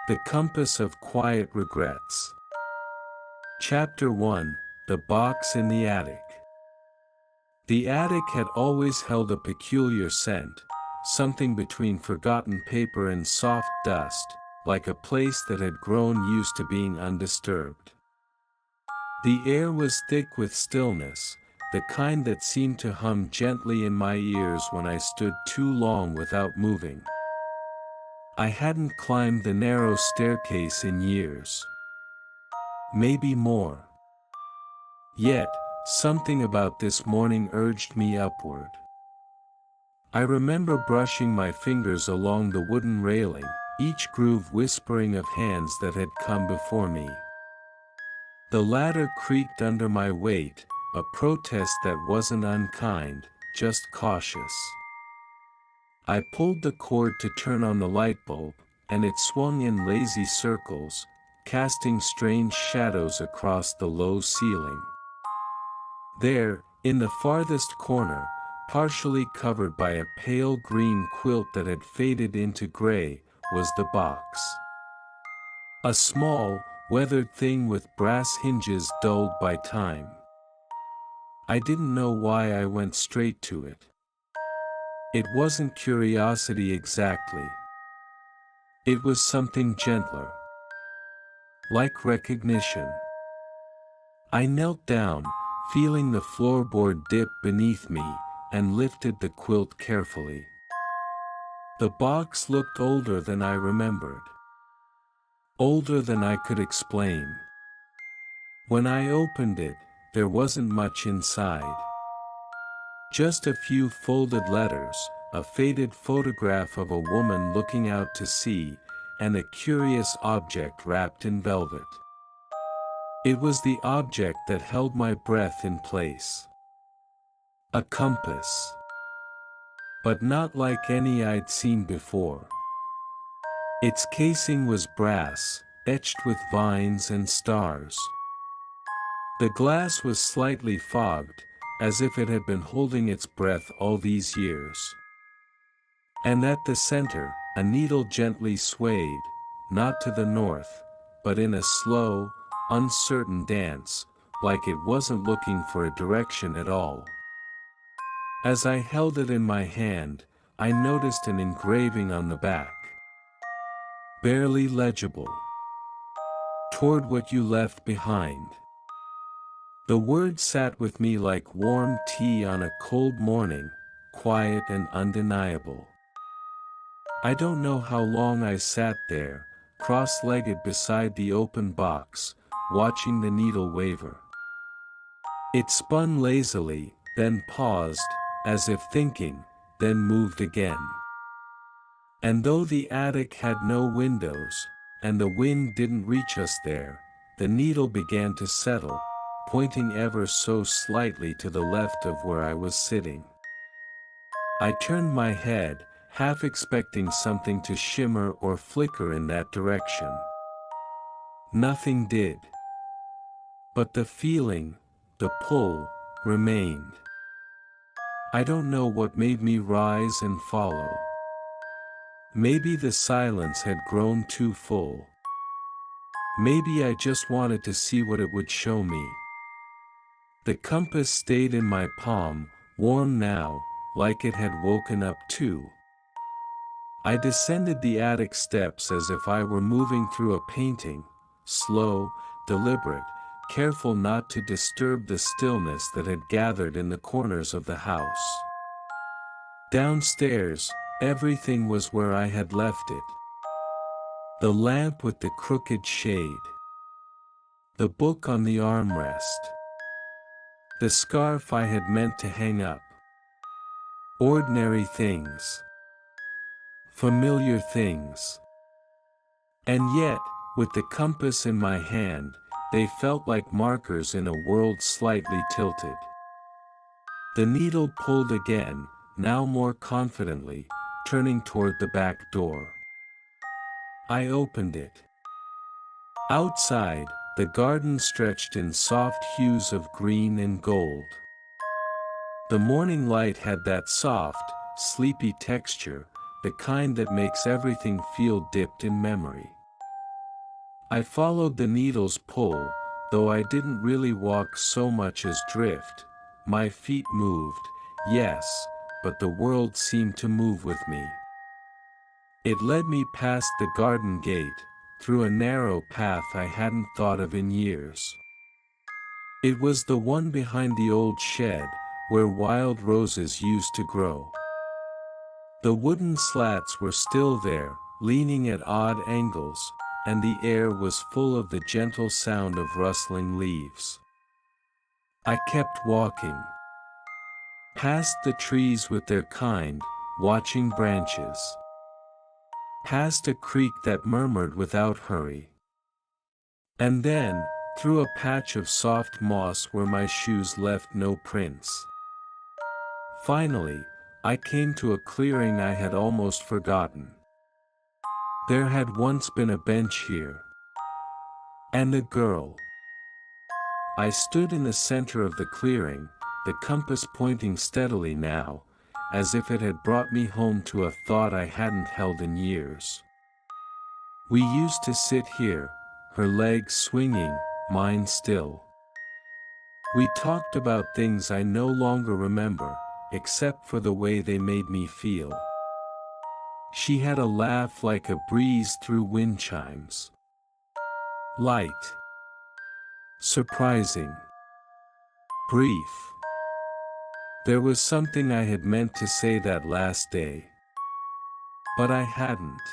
The Compass of Quiet Regrets. Chapter 1, The Box in the Attic. The attic had always held a peculiar scent, something between forgotten paper and soft dust, like a place that had grown used to being undisturbed. The air was thick with stillness, the kind that seemed to hum gently in my ears when I stood too long without moving. I hadn't climbed the narrow staircase in years. Maybe more. Yet, something about this morning urged me upward. I remember brushing my fingers along the wooden railing, each groove whispering of hands that had come before me. The ladder creaked under my weight, a protest that wasn't unkind, just cautious. I pulled the cord to turn on the light bulb, and it swung in lazy circles, casting strange shadows across the low ceiling. There, in the farthest corner, partially covered by a pale green quilt that had faded into gray, was the box. A small, weathered thing with brass hinges dulled by time. I didn't know why I went straight to it. It wasn't curiosity exactly. It was something gentler. Like recognition. I knelt down, feeling the floorboard dip beneath me, and lifted the quilt carefully. The box looked older than I remembered. Older than I could explain. When I opened it, there wasn't much inside. Just a few folded letters, a faded photograph of a woman looking out to sea, and a curious object wrapped in velvet. It was the object that held my breath in place. A compass. But not like any I'd seen before. Its casing was brass, etched with vines and stars. The glass was slightly fogged, as if it had been holding its breath all these years. And at the center, a needle gently swayed, not to the north, but in a slow, uncertain dance, like it wasn't looking for a direction at all. As I held it in my hand, I noticed an engraving on the back. Barely legible. Toward what you left behind. The word sat with me like warm tea on a cold morning, quiet and undeniable. I don't know how long I sat there, cross-legged beside the open box, watching the needle waver. It spun lazily, then paused, as if thinking, then moved again. And though the attic had no windows, and the wind didn't reach us there, the needle began to settle, pointing ever so slightly to the left of where I was sitting. I turned my head, half expecting something to shimmer or flicker in that direction. Nothing did. But the feeling, the pull, remained. I don't know what made me rise and follow. Maybe the silence had grown too full. Maybe I just wanted to see what it would show me. The compass stayed in my palm, warm now, like it had woken up too. I descended the attic steps as if I were moving through a painting, slow, deliberate, careful not to disturb the stillness that had gathered in the corners of the house. Downstairs, everything was where I had left it. The lamp with the crooked shade. The book on the armrest. The scarf I had meant to hang up. Ordinary things. Familiar things. And yet, with the compass in my hand, they felt like markers in a world slightly tilted. The needle pulled again, now more confidently, turning toward the back door. I opened it. Outside, the garden stretched in soft hues of green and gold. The morning light had that soft, sleepy texture, the kind that makes everything feel dipped in memory. I followed the needle's pull, though I didn't really walk so much as drift. My feet moved, yes, but the world seemed to move with me. It led me past the garden gate, through a narrow path I hadn't thought of in years. It was the one behind the old shed, where wild roses used to grow. The wooden slats were still there, leaning at odd angles, and the air was full of the gentle sound of rustling leaves. I kept walking. Past the trees with their kind, watching branches. Past a creek that murmured without hurry. And then, through a patch of soft moss where my shoes left no prints. Finally, I came to a clearing I had almost forgotten. There had once been a bench here. And a girl. I stood in the center of the clearing, the compass pointing steadily now, as if it had brought me home to a thought I hadn't held in years. We used to sit here, her legs swinging, mine still. We talked about things I no longer remember, except for the way they made me feel. She had a laugh like a breeze through wind chimes. Light. Surprising. Brief. There was something I had meant to say that last day. But I hadn't.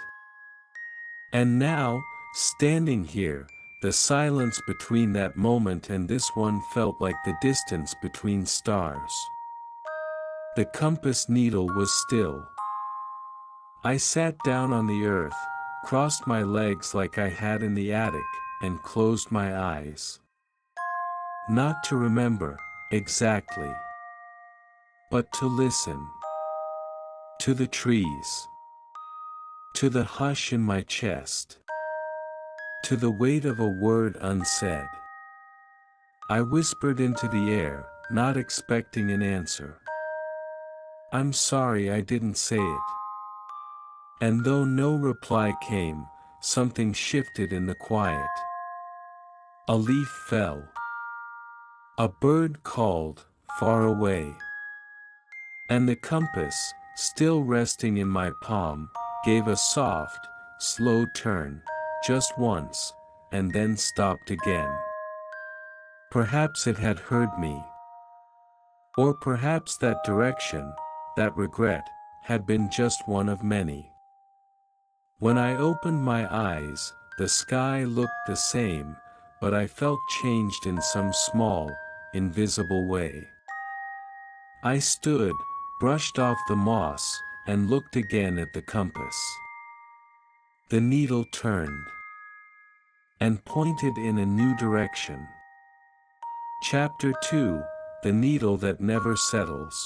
And now, standing here, the silence between that moment and this one felt like the distance between stars. The compass needle was still. I sat down on the earth, crossed my legs like I had in the attic, and closed my eyes. Not to remember, exactly. But to listen. To the trees. To the hush in my chest. To the weight of a word unsaid. I whispered into the air, not expecting an answer. I'm sorry I didn't say it. And though no reply came, something shifted in the quiet. A leaf fell. A bird called, far away. And the compass, still resting in my palm, gave a soft, slow turn, just once, and then stopped again. Perhaps it had heard me. Or perhaps that direction, that regret, had been just one of many. When I opened my eyes, the sky looked the same, but I felt changed in some small, invisible way. I stood, brushed off the moss, and looked again at the compass. The needle turned and pointed in a new direction. Chapter 2: The Needle That Never Settles.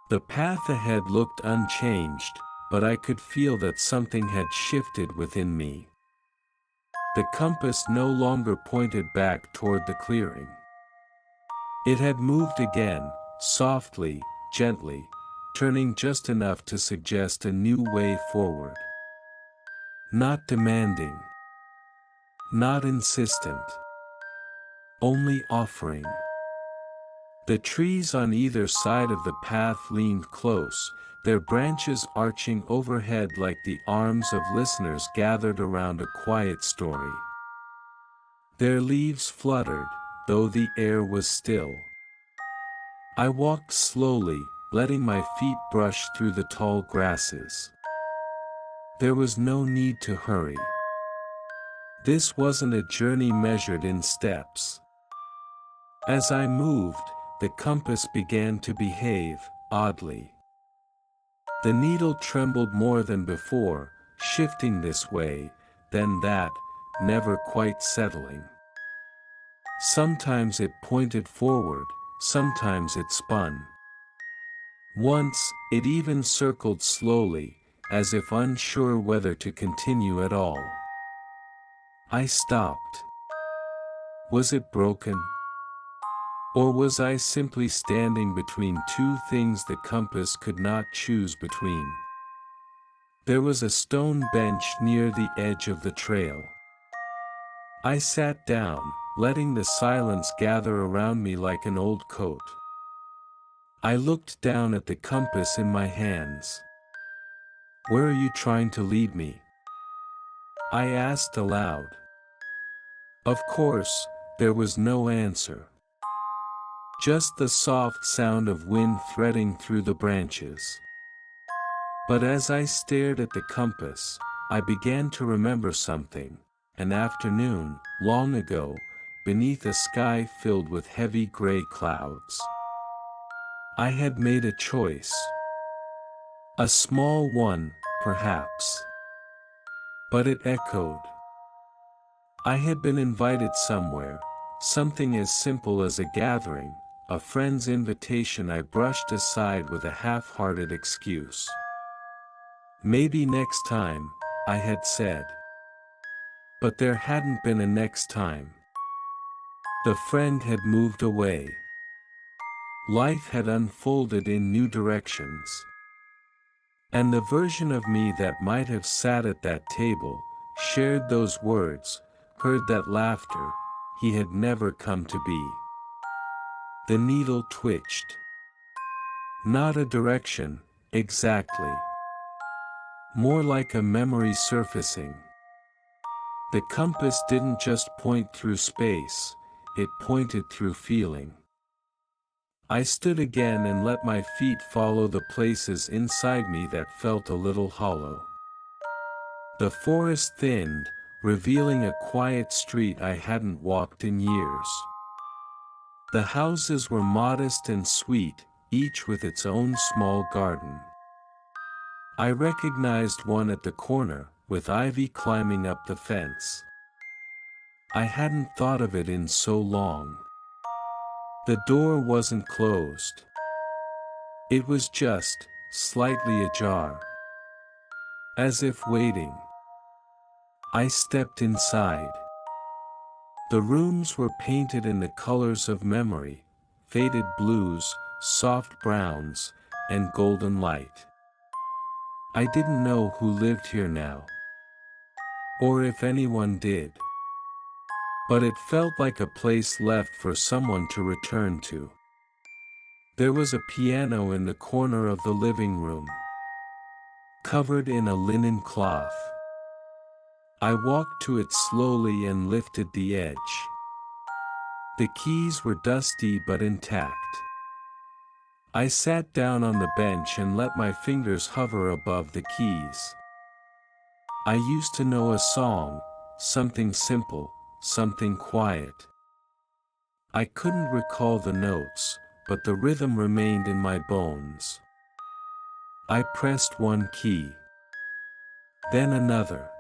The path ahead looked unchanged, but I could feel that something had shifted within me. The compass no longer pointed back toward the clearing. It had moved again, softly, gently, turning just enough to suggest a new way forward. Not demanding. Not insistent. Only offering. The trees on either side of the path leaned close, their branches arching overhead like the arms of listeners gathered around a quiet story. Their leaves fluttered, though the air was still. I walked slowly, letting my feet brush through the tall grasses. There was no need to hurry. This wasn't a journey measured in steps. As I moved, the compass began to behave, oddly. The needle trembled more than before, shifting this way, then that, never quite settling. Sometimes it pointed forward, sometimes it spun. Once, it even circled slowly, as if unsure whether to continue at all. I stopped. Was it broken? Or was I simply standing between two things the compass could not choose between? There was a stone bench near the edge of the trail. I sat down, letting the silence gather around me like an old coat. I looked down at the compass in my hands. "Where are you trying to lead me?" I asked aloud. Of course, there was no answer. Just the soft sound of wind threading through the branches. But as I stared at the compass, I began to remember something. An afternoon, long ago, beneath a sky filled with heavy gray clouds. I had made a choice. A small one, perhaps. But it echoed. I had been invited somewhere, something as simple as a gathering, a friend's invitation I brushed aside with a half-hearted excuse. "Maybe next time," I had said. But there hadn't been a next time. The friend had moved away. Life had unfolded in new directions. And the version of me that might have sat at that table, shared those words, heard that laughter, he had never come to be. The needle twitched. Not a direction, exactly. More like a memory surfacing. The compass didn't just point through space, it pointed through feeling. I stood again and let my feet follow the places inside me that felt a little hollow. The forest thinned, revealing a quiet street I hadn't walked in years. The houses were modest and sweet, each with its own small garden. I recognized one at the corner, with ivy climbing up the fence. I hadn't thought of it in so long. The door wasn't closed. It was just, slightly ajar. As if waiting. I stepped inside. The rooms were painted in the colors of memory, faded blues, soft browns, and golden light. I didn't know who lived here now. Or if anyone did. But it felt like a place left for someone to return to. There was a piano in the corner of the living room, covered in a linen cloth. I walked to it slowly and lifted the edge. The keys were dusty but intact. I sat down on the bench and let my fingers hover above the keys. I used to know a song, something simple, something quiet. I couldn't recall the notes, but the rhythm remained in my bones. I pressed one key. Then another.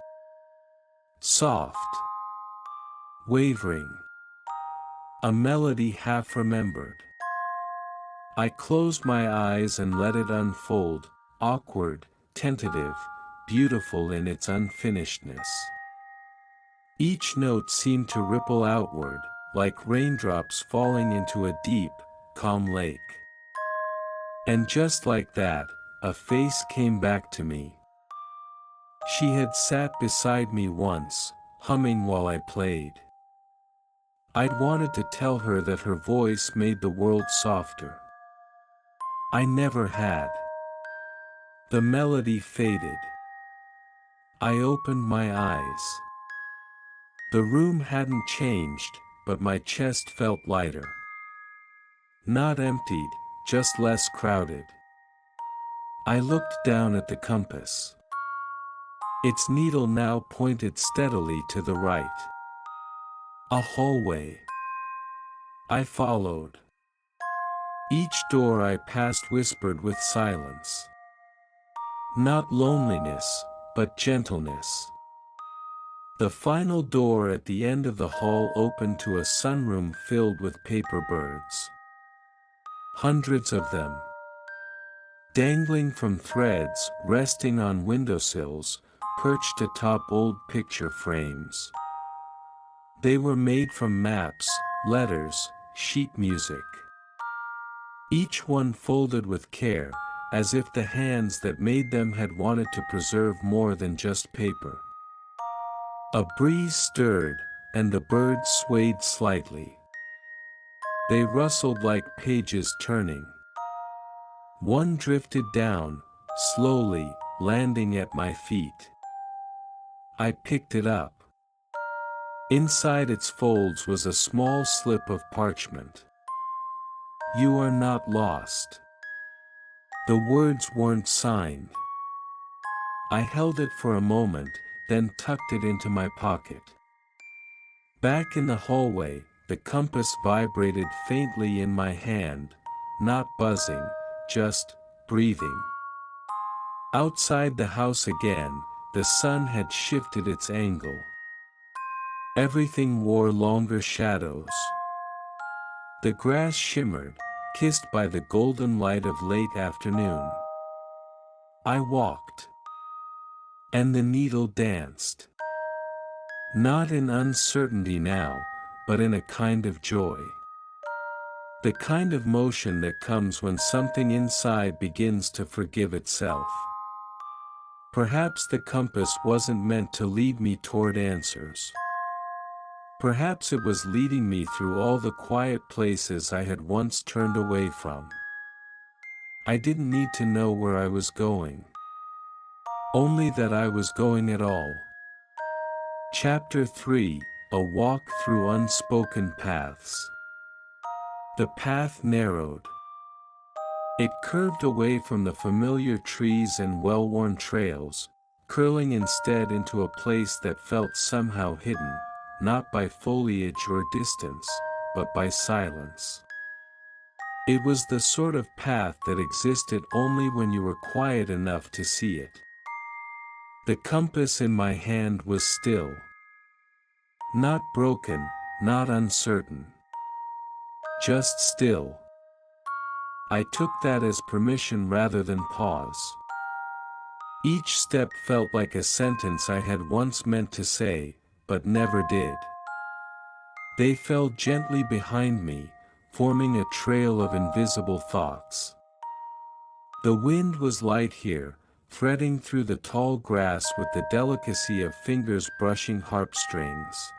Soft. Wavering. A melody half remembered. I closed my eyes and let it unfold, awkward, tentative, beautiful in its unfinishedness. Each note seemed to ripple outward, like raindrops falling into a deep, calm lake. And just like that, a face came back to me. She had sat beside me once, humming while I played. I'd wanted to tell her that her voice made the world softer. I never had. The melody faded. I opened my eyes. The room hadn't changed, but my chest felt lighter. Not emptied, just less crowded. I looked down at the compass. Its needle now pointed steadily to the right. A hallway. I followed. Each door I passed whispered with silence. Not loneliness, but gentleness. The final door at the end of the hall opened to a sunroom filled with paper birds. Hundreds of them. Dangling from threads, resting on windowsills, perched atop old picture frames. They were made from maps, letters, sheet music. Each one folded with care, as if the hands that made them had wanted to preserve more than just paper. A breeze stirred, and the birds swayed slightly. They rustled like pages turning. One drifted down, slowly, landing at my feet. I picked it up. Inside its folds was a small slip of parchment. "You are not lost." The words weren't signed. I held it for a moment, then tucked it into my pocket. Back in the hallway, the compass vibrated faintly in my hand, not buzzing, just breathing. Outside the house again, the sun had shifted its angle. Everything wore longer shadows. The grass shimmered, kissed by the golden light of late afternoon. I walked. And the needle danced. Not in uncertainty now, but in a kind of joy. The kind of motion that comes when something inside begins to forgive itself. Perhaps the compass wasn't meant to lead me toward answers. Perhaps it was leading me through all the quiet places I had once turned away from. I didn't need to know where I was going. Only that I was going at all. Chapter 3: A Walk Through Unspoken Paths. The path narrowed. It curved away from the familiar trees and well-worn trails, curling instead into a place that felt somehow hidden, not by foliage or distance, but by silence. It was the sort of path that existed only when you were quiet enough to see it. The compass in my hand was still. Not broken, not uncertain. Just still. I took that as permission rather than pause. Each step felt like a sentence I had once meant to say, but never did. They fell gently behind me, forming a trail of invisible thoughts. The wind was light here, threading through the tall grass with the delicacy of fingers brushing harp strings.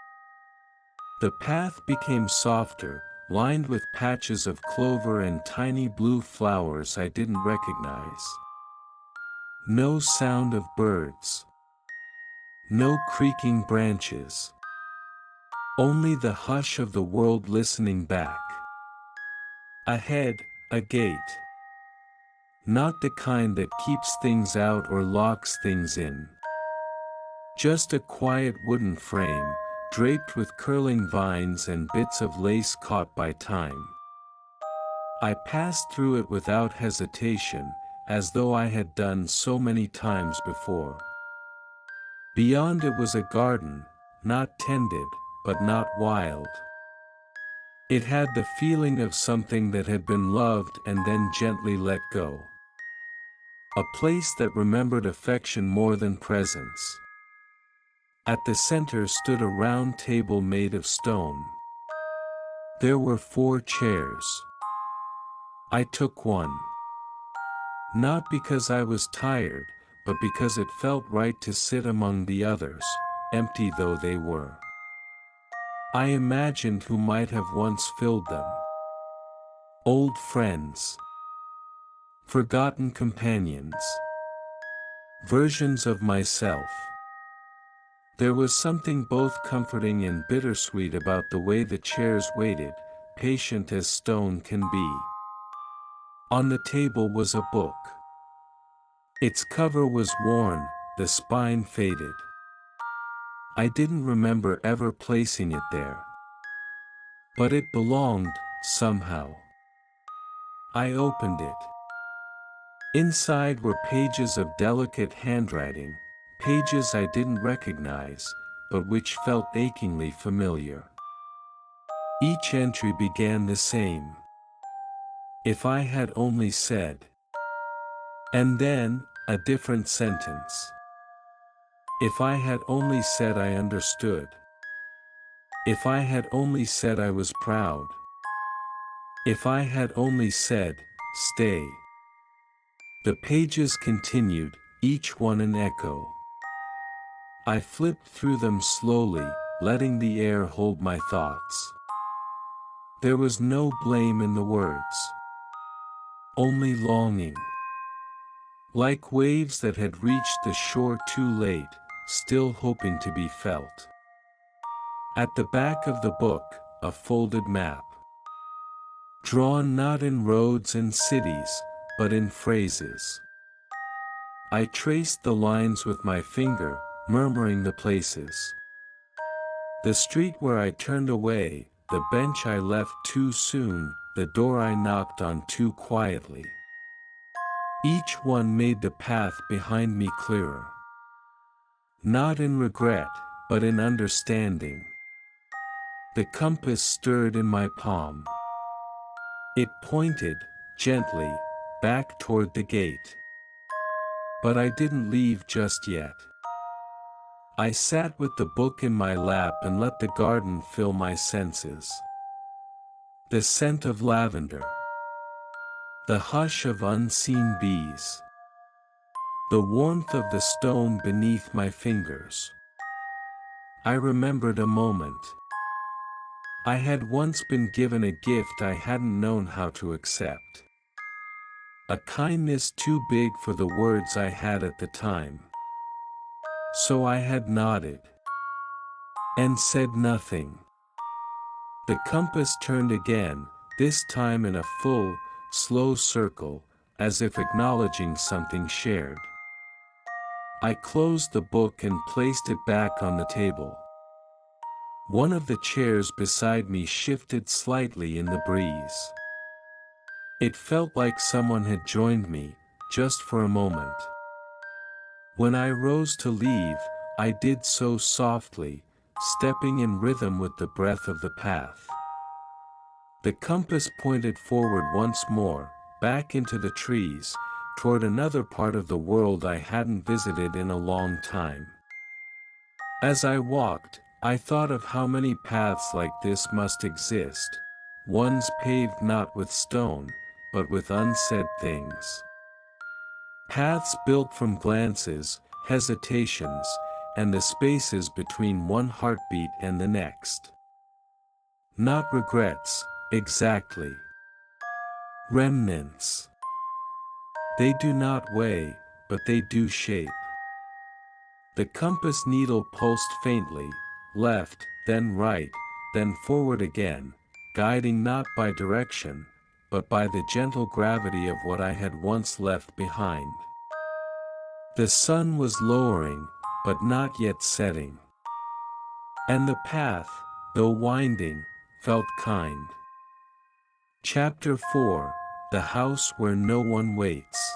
The path became softer, lined with patches of clover and tiny blue flowers I didn't recognize. No sound of birds. No creaking branches. Only the hush of the world listening back. Ahead, a gate. Not the kind that keeps things out or locks things in. Just a quiet wooden frame, draped with curling vines and bits of lace caught by time. I passed through it without hesitation, as though I had done so many times before. Beyond it was a garden, not tended, but not wild. It had the feeling of something that had been loved and then gently let go. A place that remembered affection more than presence. At the center stood a round table made of stone. There were 4 chairs. I took one. Not because I was tired, but because it felt right to sit among the others, empty though they were. I imagined who might have once filled them. Old friends. Forgotten companions. Versions of myself. There was something both comforting and bittersweet about the way the chairs waited, patient as stone can be. On the table was a book. Its cover was worn, the spine faded. I didn't remember ever placing it there. But it belonged, somehow. I opened it. Inside were pages of delicate handwriting, pages I didn't recognize, but which felt achingly familiar. Each entry began the same. If I had only said. And then, a different sentence. If I had only said I understood. If I had only said I was proud. If I had only said, stay. The pages continued, each one an echo. I flipped through them slowly, letting the air hold my thoughts. There was no blame in the words. Only longing. Like waves that had reached the shore too late, still hoping to be felt. At the back of the book, a folded map. Drawn not in roads and cities, but in phrases. I traced the lines with my finger, murmuring the places. The street where I turned away, the bench I left too soon, the door I knocked on too quietly. Each one made the path behind me clearer. Not in regret, but in understanding. The compass stirred in my palm. It pointed, gently, back toward the gate. But I didn't leave just yet. I sat with the book in my lap and let the garden fill my senses. The scent of lavender. The hush of unseen bees. The warmth of the stone beneath my fingers. I remembered a moment. I had once been given a gift I hadn't known how to accept. A kindness too big for the words I had at the time. So I had nodded. And said nothing. The compass turned again, this time in a full, slow circle, as if acknowledging something shared. I closed the book and placed it back on the table. One of the chairs beside me shifted slightly in the breeze. It felt like someone had joined me, just for a moment. When I rose to leave, I did so softly, stepping in rhythm with the breath of the path. The compass pointed forward once more, back into the trees, toward another part of the world I hadn't visited in a long time. As I walked, I thought of how many paths like this must exist, ones paved not with stone, but with unsaid things. Paths built from glances, hesitations, and the spaces between one heartbeat and the next. Not regrets, exactly. Remnants. They do not weigh, but they do shape. The compass needle pulsed faintly, left, then right, then forward again, guiding not by direction, but by the gentle gravity of what I had once left behind. The sun was lowering, but not yet setting. And the path, though winding, felt kind. Chapter 4, The House Where No One Waits.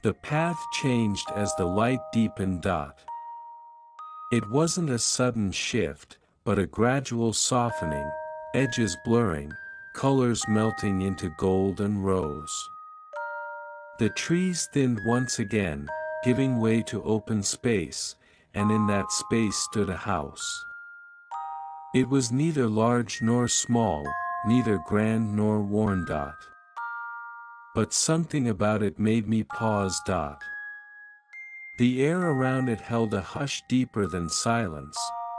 The path changed as the light deepened. It wasn't a sudden shift, but a gradual softening, edges blurring, colors melting into gold and rose. The trees thinned once again, giving way to open space, and in that space stood a house. It was neither large nor small, neither grand nor worn. But something about it made me pause. The air around it held a hush deeper than silence,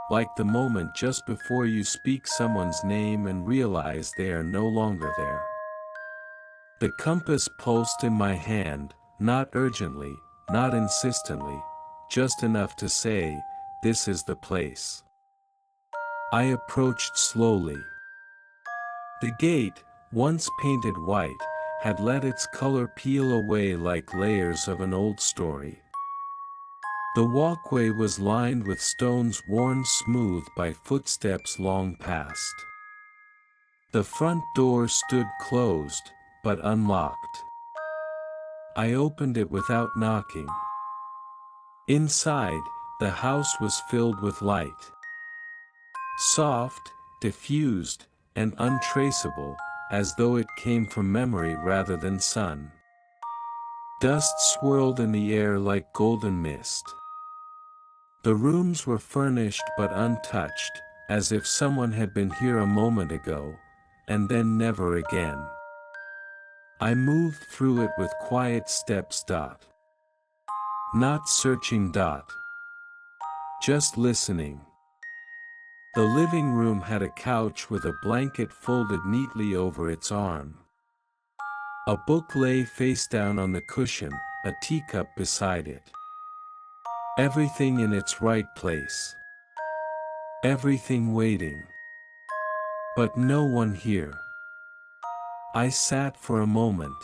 like the moment just before you speak someone's name and realize they are no longer there. The compass pulsed in my hand, not urgently, not insistently, just enough to say, "This is the place." I approached slowly. The gate, once painted white, had let its color peel away like layers of an old story. The walkway was lined with stones worn smooth by footsteps long past. The front door stood closed, but unlocked. I opened it without knocking. Inside, the house was filled with light. Soft, diffused, and untraceable, as though it came from memory rather than sun. Dust swirled in the air like golden mist. The rooms were furnished but untouched, as if someone had been here a moment ago, and then never again. I moved through it with quiet steps. Not searching. Just listening. The living room had a couch with a blanket folded neatly over its arm. A book lay face down on the cushion, a teacup beside it. Everything in its right place. Everything waiting. But no one here. I sat for a moment.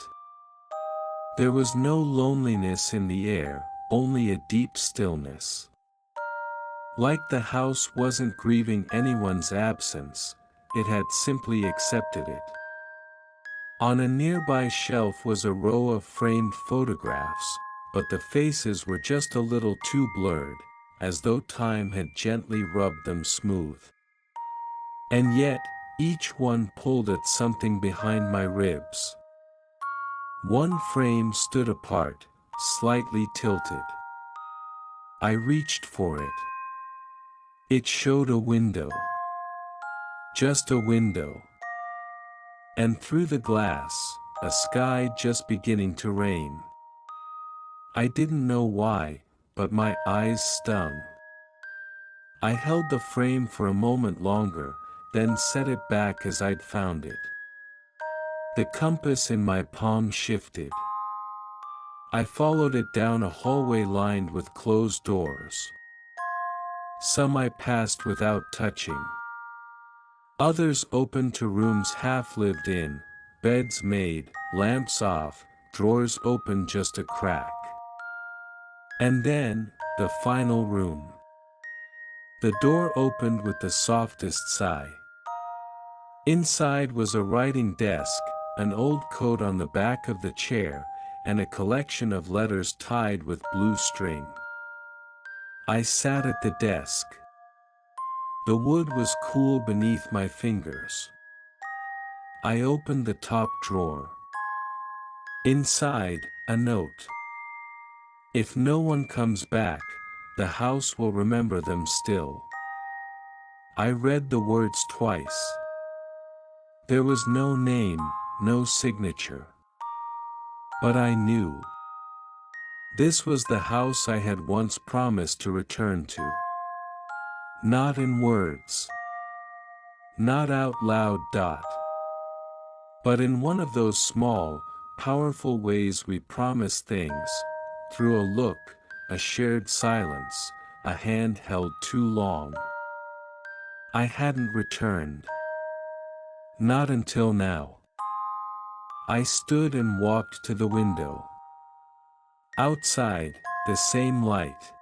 There was no loneliness in the air, only a deep stillness. Like the house wasn't grieving anyone's absence, it had simply accepted it. On a nearby shelf was a row of framed photographs, but the faces were just a little too blurred, as though time had gently rubbed them smooth. And yet, each one pulled at something behind my ribs. One frame stood apart, slightly tilted. I reached for it. It showed a window. Just a window. And through the glass, a sky just beginning to rain. I didn't know why, but my eyes stung. I held the frame for a moment longer, then set it back as I'd found it. The compass in my palm shifted. I followed it down a hallway lined with closed doors. Some I passed without touching. Others opened to rooms half lived in, beds made, lamps off, drawers open just a crack. And then, the final room. The door opened with the softest sigh. Inside was a writing desk, an old coat on the back of the chair, and a collection of letters tied with blue string. I sat at the desk. The wood was cool beneath my fingers. I opened the top drawer. Inside, a note. If no one comes back, the house will remember them still. I read the words twice. There was no name, no signature. But I knew. This was the house I had once promised to return to. Not in words. Not out loud. But in one of those small, powerful ways we promise things, through a look, a shared silence, a hand held too long. I hadn't returned. Not until now. I stood and walked to the window. Outside, the same light.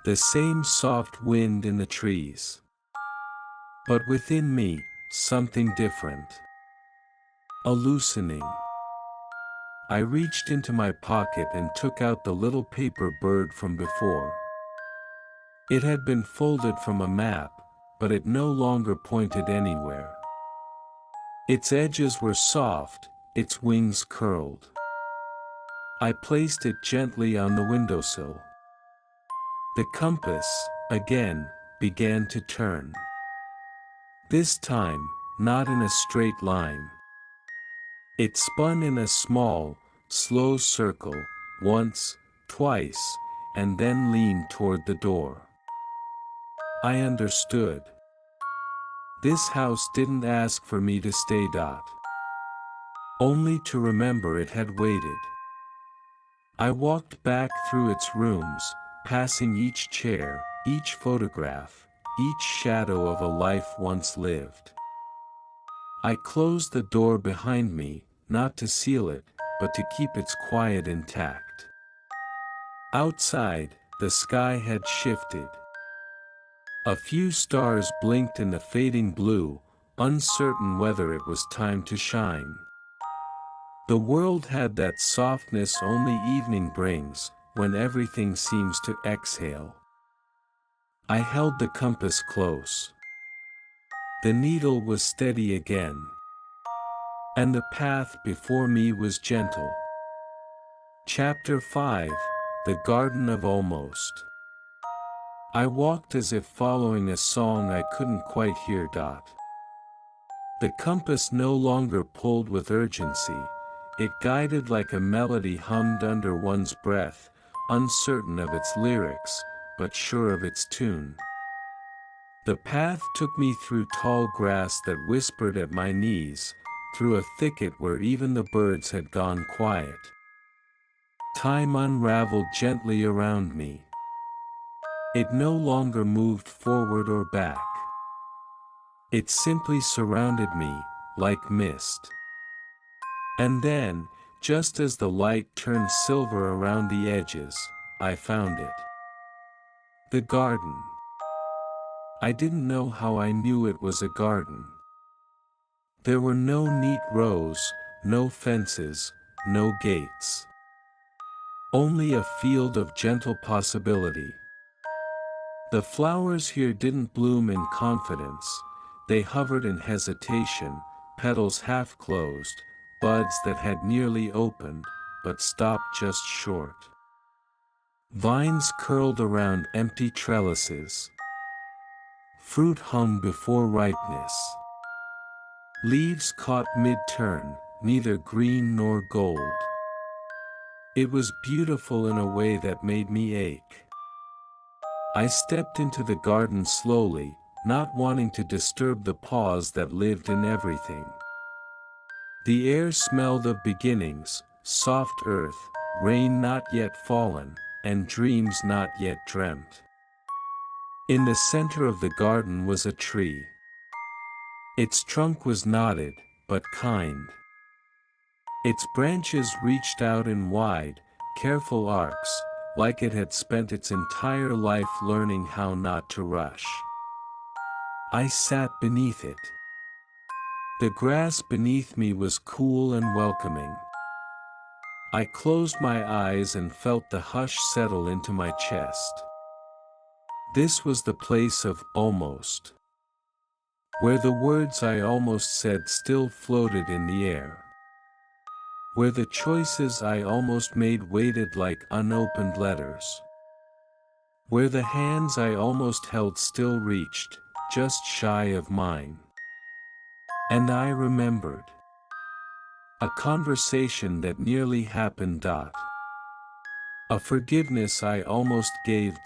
The same soft wind in the trees. But within me, something different. A loosening. I reached into my pocket and took out the little paper bird from before. It had been folded from a map, but it no longer pointed anywhere. Its edges were soft, its wings curled. I placed it gently on the windowsill. The compass, again, began to turn. This time, not in a straight line. It spun in a small, slow circle, once, twice, and then leaned toward the door. I understood. This house didn't ask for me to stay. Only to remember it had waited. I walked back through its rooms, passing each chair, each photograph, each shadow of a life once lived. I closed the door behind me, not to seal it, but to keep its quiet intact. Outside, the sky had shifted. A few stars blinked in the fading blue, uncertain whether it was time to shine. The world had that softness only evening brings, when everything seems to exhale. I held the compass close. The needle was steady again. And the path before me was gentle. Chapter 5, The Garden of Almost. I walked as if following a song I couldn't quite hear. The compass no longer pulled with urgency, it guided like a melody hummed under one's breath, uncertain of its lyrics, but sure of its tune. The path took me through tall grass that whispered at my knees, through a thicket where even the birds had gone quiet. Time unraveled gently around me. It no longer moved forward or back. It simply surrounded me, like mist. And then, just as the light turned silver around the edges, I found it. The garden. I didn't know how I knew it was a garden. There were no neat rows, no fences, no gates. Only a field of gentle possibility. The flowers here didn't bloom in confidence, they hovered in hesitation, petals half closed, buds that had nearly opened, but stopped just short. Vines curled around empty trellises. Fruit hung before ripeness. Leaves caught mid-turn, neither green nor gold. It was beautiful in a way that made me ache. I stepped into the garden slowly, not wanting to disturb the pause that lived in everything. The air smelled of beginnings, soft earth, rain not yet fallen, and dreams not yet dreamt. In the center of the garden was a tree. Its trunk was knotted, but kind. Its branches reached out in wide, careful arcs, like it had spent its entire life learning how not to rush. I sat beneath it. The grass beneath me was cool and welcoming. I closed my eyes and felt the hush settle into my chest. This was the place of almost, where the words I almost said still floated in the air. Where the choices I almost made waited like unopened letters. Where the hands I almost held still reached, just shy of mine. And I remembered. A conversation that nearly happened. A forgiveness I almost gave.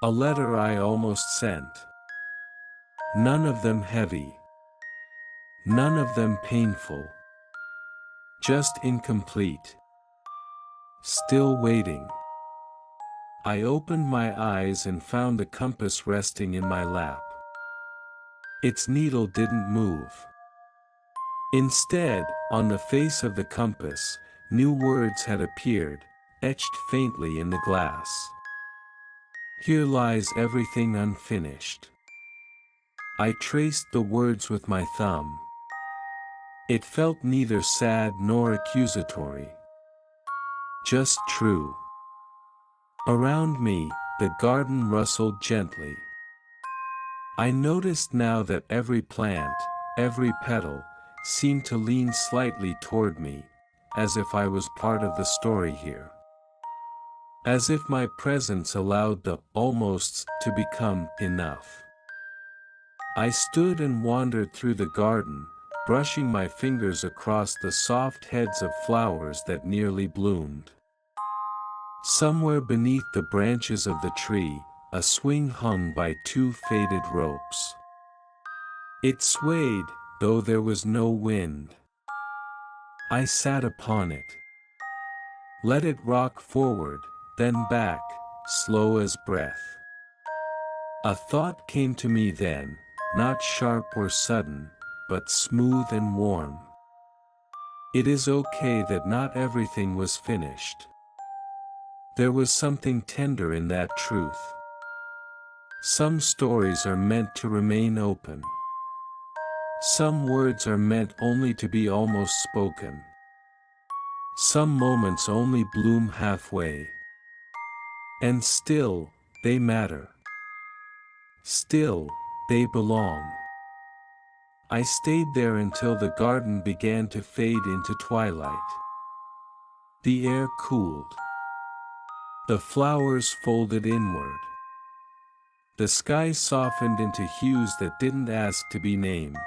A letter I almost sent. None of them heavy. None of them painful. Just incomplete. Still waiting. I opened my eyes and found the compass resting in my lap. Its needle didn't move. Instead, on the face of the compass, new words had appeared, etched faintly in the glass. Here lies everything unfinished. I traced the words with my thumb. It felt neither sad nor accusatory. Just true. Around me, the garden rustled gently. I noticed now that every plant, every petal, seemed to lean slightly toward me, as if I was part of the story here. As if my presence allowed the almosts to become enough. I stood and wandered through the garden, brushing my fingers across the soft heads of flowers that nearly bloomed. Somewhere beneath the branches of the tree, a swing hung by two faded ropes. It swayed, though there was no wind. I sat upon it. Let it rock forward, then back, slow as breath. A thought came to me then, not sharp or sudden, but smooth and warm. It is okay that not everything was finished. There was something tender in that truth. Some stories are meant to remain open. Some words are meant only to be almost spoken. Some moments only bloom halfway. And still, they matter. Still, they belong. I stayed there until the garden began to fade into twilight. The air cooled. The flowers folded inward. The sky softened into hues that didn't ask to be named.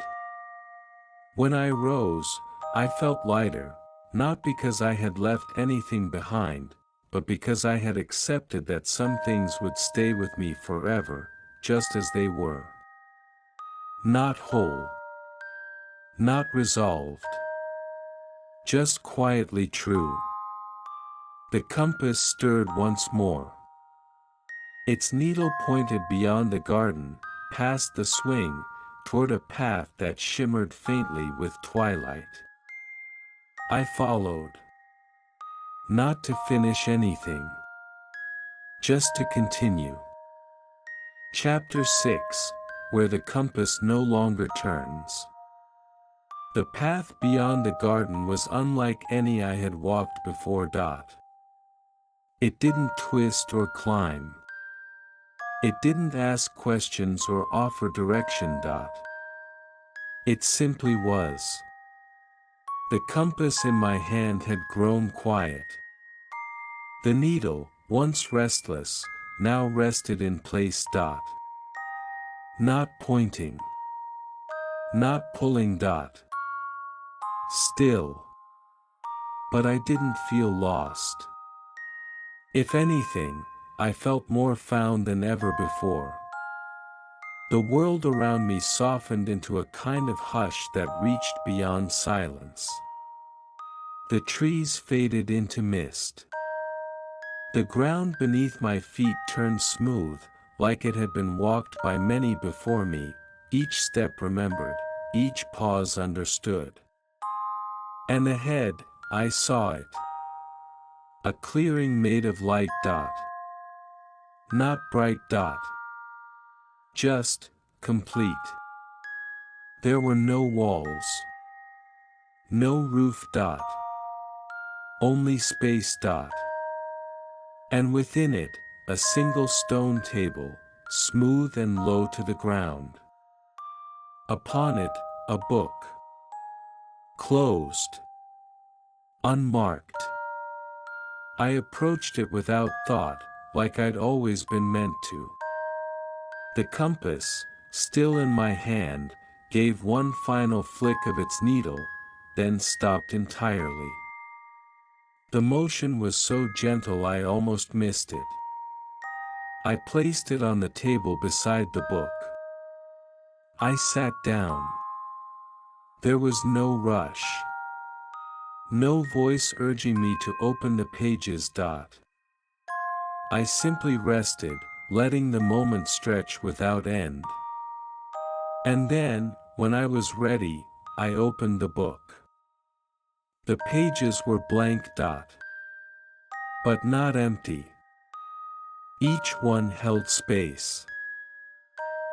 When I rose, I felt lighter, not because I had left anything behind, but because I had accepted that some things would stay with me forever, just as they were. Not whole. Not resolved. Just quietly true. The compass stirred once more. Its needle pointed beyond the garden, past the swing, toward a path that shimmered faintly with twilight. I followed. Not to finish anything. Just to continue. Chapter 6, Where the Compass No Longer Turns. The path beyond the garden was unlike any I had walked before. It didn't twist or climb. It didn't ask questions or offer direction. It simply was. The compass in my hand had grown quiet. The needle, once restless, now rested in place. Not pointing. Not pulling. Still. But I didn't feel lost. If anything, I felt more found than ever before. The world around me softened into a kind of hush that reached beyond silence. The trees faded into mist. The ground beneath my feet turned smooth, like it had been walked by many before me, each step remembered, each pause understood. And ahead, I saw it. A clearing made of light. Not bright. Just, complete. There were no walls. No roof. Only space. And within it, a single stone table, smooth and low to the ground. Upon it, a book. Closed. Unmarked. I approached it without thought, like I'd always been meant to. The compass, still in my hand, gave one final flick of its needle, then stopped entirely. The motion was so gentle I almost missed it. I placed it on the table beside the book. I sat down. There was no rush. No voice urging me to open the pages. I simply rested, letting the moment stretch without end. And then, when I was ready, I opened the book. The pages were blank. But not empty. Each one held space.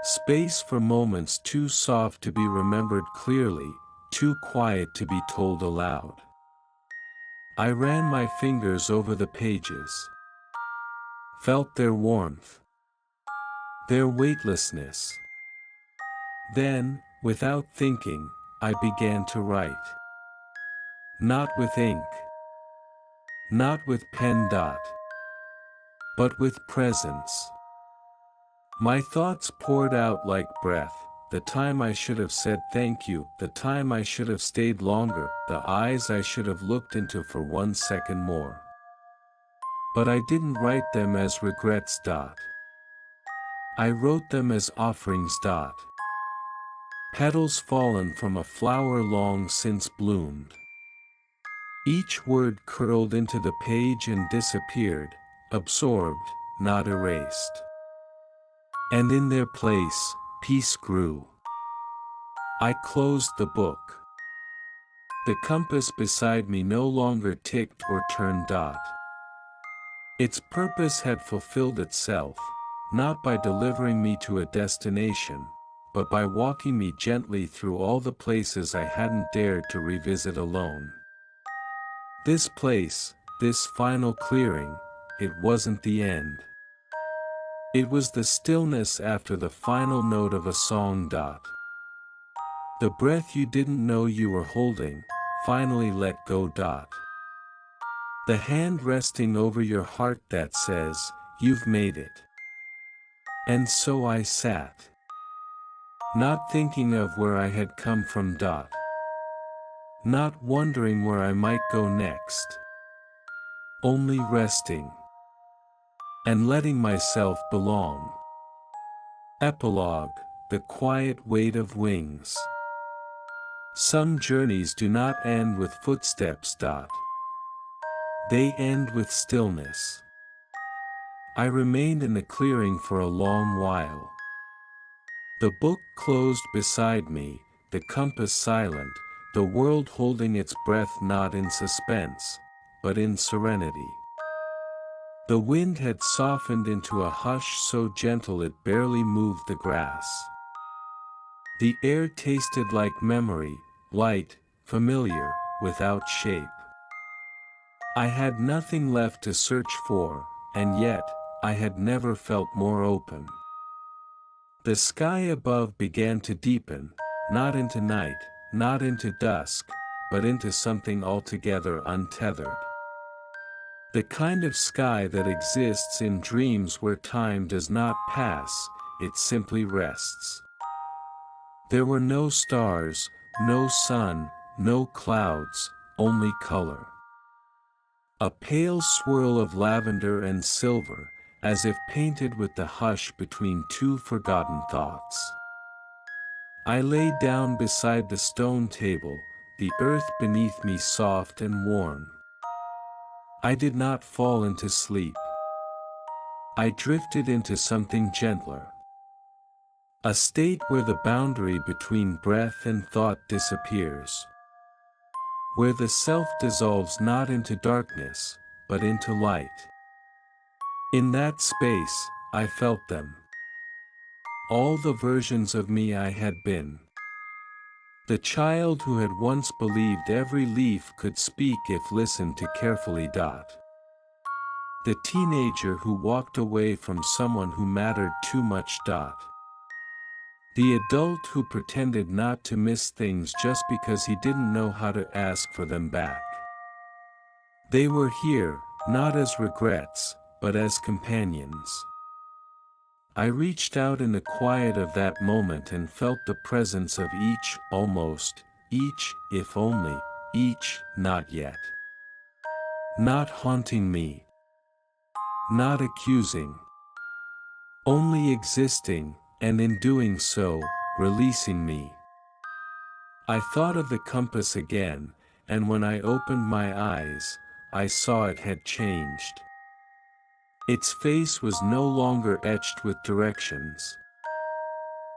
Space for moments too soft to be remembered clearly, too quiet to be told aloud. I ran my fingers over the pages. Felt their warmth. Their weightlessness. Then, without thinking, I began to write. Not with ink. Not with pen. But with presence. My thoughts poured out like breath, the time I should have said thank you, the time I should have stayed longer, the eyes I should have looked into for 1 second more. But I didn't write them as regrets. I wrote them as offerings. Petals fallen from a flower long since bloomed. Each word curled into the page and disappeared, absorbed, not erased. And in their place, peace grew. I closed the book. The compass beside me no longer ticked or turned. Its purpose had fulfilled itself, not by delivering me to a destination, but by walking me gently through all the places I hadn't dared to revisit alone. This place, this final clearing, it wasn't the end. It was the stillness after the final note of a song. The breath you didn't know you were holding, finally let go. The hand resting over your heart that says, you've made it. And so I sat. Not thinking of where I had come from. Not wondering where I might go next. Only resting. And letting myself belong. Epilogue: The quiet weight of wings. Some journeys do not end with footsteps. They end with stillness. I remained in the clearing for a long while. The book closed beside me, the compass silent, the world holding its breath not in suspense, but in serenity. The wind had softened into a hush so gentle it barely moved the grass. The air tasted like memory, light, familiar, without shape. I had nothing left to search for, and yet, I had never felt more open. The sky above began to deepen, not into night, not into dusk, but into something altogether untethered. The kind of sky that exists in dreams where time does not pass, it simply rests. There were no stars, no sun, no clouds, only color. A pale swirl of lavender and silver, as if painted with the hush between two forgotten thoughts. I lay down beside the stone table, the earth beneath me soft and warm. I did not fall into sleep. I drifted into something gentler. A state where the boundary between breath and thought disappears. Where the self dissolves not into darkness, but into light. In that space, I felt them. All the versions of me I had been. The child who had once believed every leaf could speak if listened to carefully. The teenager who walked away from someone who mattered too much. The adult who pretended not to miss things just because he didn't know how to ask for them back. They were here, not as regrets, but as companions. I reached out in the quiet of that moment and felt the presence of each, almost, each, if only, each, not yet. Not haunting me. Not accusing. Only existing, and in doing so, releasing me. I thought of the compass again, and when I opened my eyes, I saw it had changed. Its face was no longer etched with directions.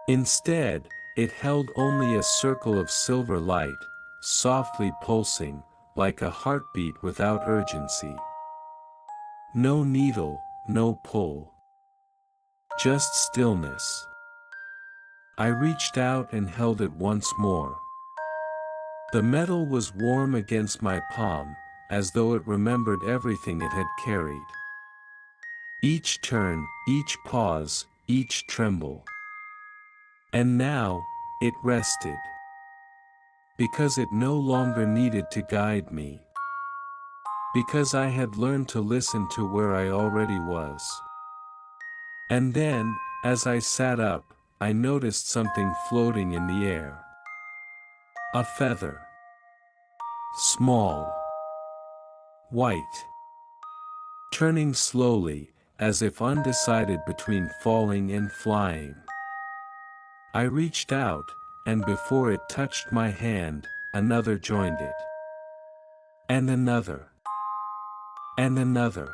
Instead, it held only a circle of silver light, softly pulsing, like a heartbeat without urgency. No needle, no pull. Just stillness. I reached out and held it once more. The metal was warm against my palm, as though it remembered everything it had carried. Each turn, each pause, each tremble. And now, it rested. Because it no longer needed to guide me. Because I had learned to listen to where I already was. And then, as I sat up, I noticed something floating in the air. A feather. Small. White. Turning slowly, as if undecided between falling and flying. I reached out, and before it touched my hand, another joined it. And another. And another.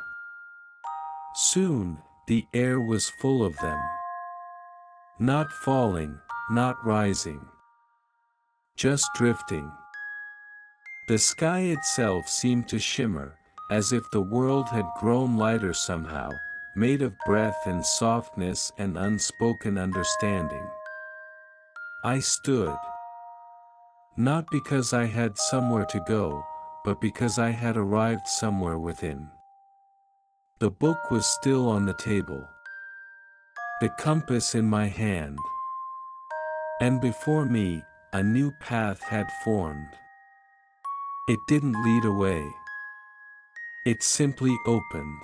Soon, the air was full of them. Not falling, not rising. Just drifting. The sky itself seemed to shimmer, as if the world had grown lighter somehow, made of breath and softness and unspoken understanding. I stood. Not because I had somewhere to go, but because I had arrived somewhere within. The book was still on the table. The compass in my hand. And before me, a new path had formed. It didn't lead away. It simply opened.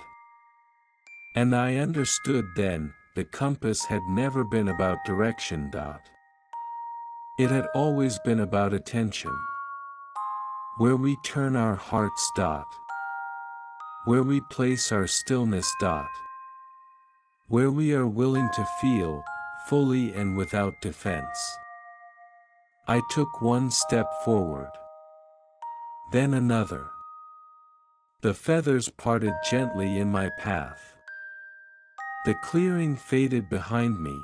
And I understood then, the compass had never been about direction. It had always been about attention. Where we turn our hearts. Where we place our stillness. Where we are willing to feel, fully and without defense. I took one step forward. Then another. The feathers parted gently in my path. The clearing faded behind me,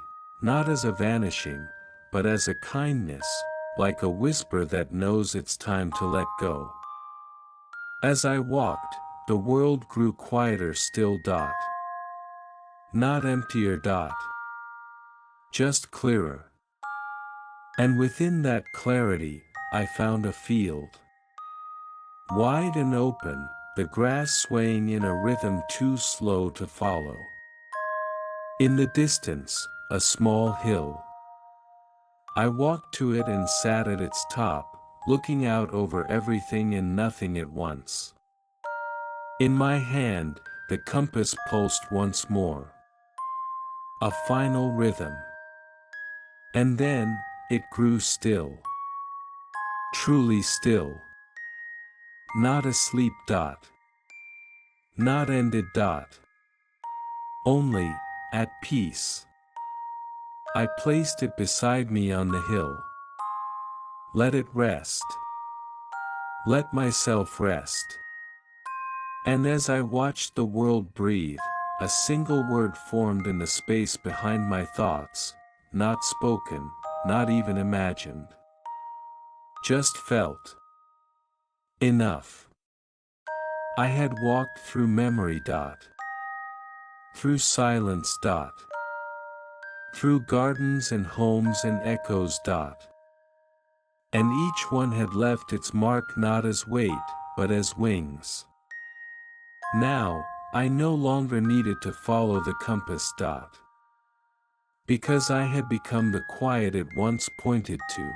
not as a vanishing, but as a kindness, like a whisper that knows it's time to let go. As I walked, the world grew quieter still. Not emptier. Just clearer. And within that clarity, I found a field. Wide and open, the grass swaying in a rhythm too slow to follow. In the distance, a small hill. I walked to it and sat at its top, looking out over everything and nothing at once. In my hand, the compass pulsed once more. A final rhythm. And then, it grew still. Truly still. Not asleep. Not ended. Only, at peace. I placed it beside me on the hill. Let it rest. Let myself rest. And as I watched the world breathe, a single word formed in the space behind my thoughts, not spoken, not even imagined. Just felt. Enough. I had walked through memory. Through silence. Through gardens and homes and echoes. And each one had left its mark not as weight, but as wings. Now, I no longer needed to follow the compass. Because I had become the quiet it once pointed to.